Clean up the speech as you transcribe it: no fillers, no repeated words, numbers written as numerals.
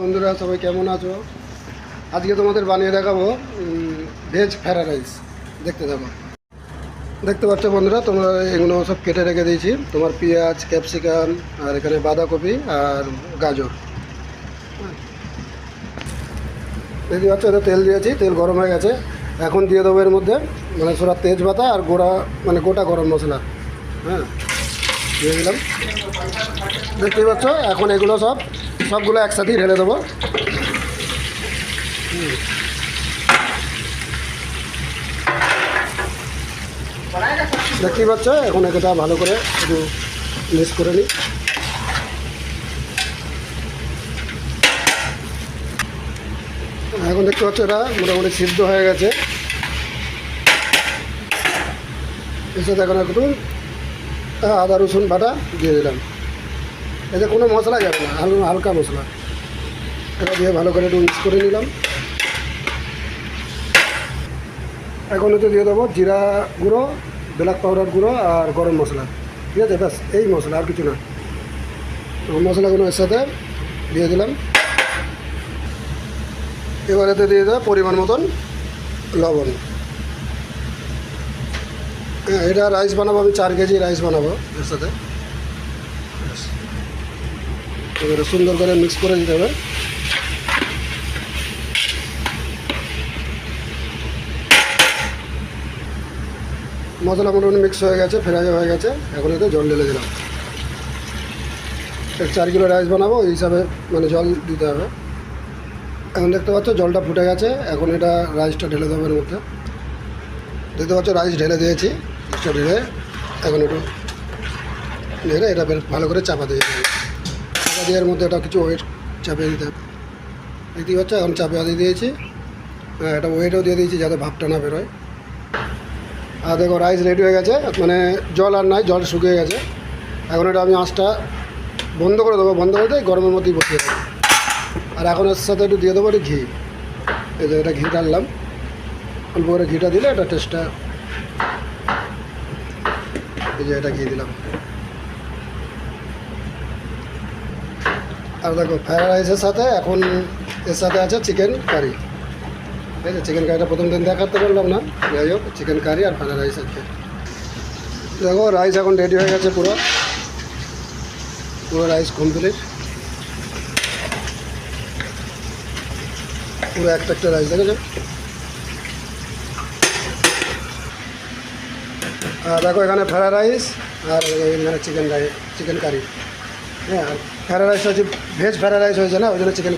বন্ধুরা সবাই কেমন আছো? আজকে তোমাদের বানিয়ে দেখাবো ভেজ ফ্রাইড রাইস। দেখতে পাচ্ছ বন্ধুরা, তোমরা এগুলো সব কেটে রেখে দিয়েছি। তোমার পেঁয়াজ, ক্যাপসিকাম, আর এখানে বাঁধাকপি আর গাজর। দেখতে পাচ্ছ, এটা তেল দিয়েছি, তেল গরম হয়ে গেছে। এখন দিয়ে দেবো এর মধ্যে মানে সোরা তেজপাতা আর গোটা গরম মশলা। হ্যাঁ, দিয়ে দিলাম। দেখতেই পাচ্ছ, এখন এগুলো সবগুলো একসাথেই ঢেলে দেবো। দেখতেই পাচ্ছ, এখন এটা ভালো করে একটু মিক্স করে নিই। এখন দেখতে পাচ্ছ এটা মোটামুটি সিদ্ধ হয়ে গেছে। এর সাথে এখন একটু আদা রসুন বাটা দিয়ে দিলাম। এতে কোনো মশলা যাবে না, হালকা মশলা। এটা দিয়ে ভালো করে একটু মিক্স করে নিলাম। এখন এতে দিয়ে দেবো জিরা গুঁড়ো, ব্ল্যাক পাউডার গুঁড়ো আর গরম মশলা। ঠিক আছে, ব্যাস এই মশলা, আর কিছু না। তো মশলাগুলো এর সাথে দিয়ে দিলাম। এবার এতে দিয়ে দেবো পরিমাণ মতন লবণ। হ্যাঁ, এটা রাইস বানাবো, আমি 4 কেজি রাইস বানাবো এর সাথে। এবারে সুন্দর করে মিক্স করে দিতে হবে। মশলা মোটামুটি মিক্স হয়ে গেছে, ফ্রাই হয়ে গেছে। এখন এতে জল ঢেলে দিলাম। 4 কিলো রাইস বানাবো, এই হিসাবে মানে জল দিতে হবে। এখন দেখতে পাচ্ছ জলটা ফুটে গেছে। এখন এটা রাইসটা ঢেলে দেবো এর মধ্যে। দেখতে পাচ্ছ রাইস ঢেলে দিয়েছি। রাইসটা ঢেলে এখন একটু ঢেলে এটা ভালো করে চাপা দিয়ে দেবে। চাপা দিয়ে এর মধ্যে এটা কিছু ওয়েট চাপিয়ে দিতে হবে। দেখতেই পাচ্ছ এখন চাপিয়ে দিয়ে দিয়েছি। হ্যাঁ, এটা ওয়েটও দিয়ে দিয়েছি যাতে ভাবটা না বেরোয়। আর দেখো রাইস রেডি হয়ে গেছে, মানে জল আর নাই, জল শুকিয়ে গেছে। এখন এটা আমি আঁচটা বন্ধ করে দেবো, বন্ধ করে দিয়ে গরমের মধ্যেই বসিয়ে দেবো। আর এখন এর সাথে একটু দিয়ে দেবো একটু ঘি। এই যে এটা ঘি ঢাললাম, অল্প করে ঘিটা দিলে এটা টেস্টটা। এই যে এটা ঘি দিলাম। আর দেখো ফ্রাইড রাইসের সাথে এখন এর সাথে আছে চিকেন কারি। ঠিক আছে, চিকেন কারিটা প্রথম দিন দেখাতে পারলাম না, যাই হোক চিকেন কারি আর ফ্রাইড রাইস আছে। দেখো রাইস এখন রেডি হয়ে গেছে, পুরো রাইস কমপ্লিট। পুরো একটা রাইস দেখেছো। আর দেখো এখানে ফ্রাইড রাইস আর এখানে চিকেন কারি। হ্যাঁ, আর ফ্রাইড রাইস হচ্ছে ভেজ ফ্রাইড রাইস হয়েছে না, ওই জন্য চিকেন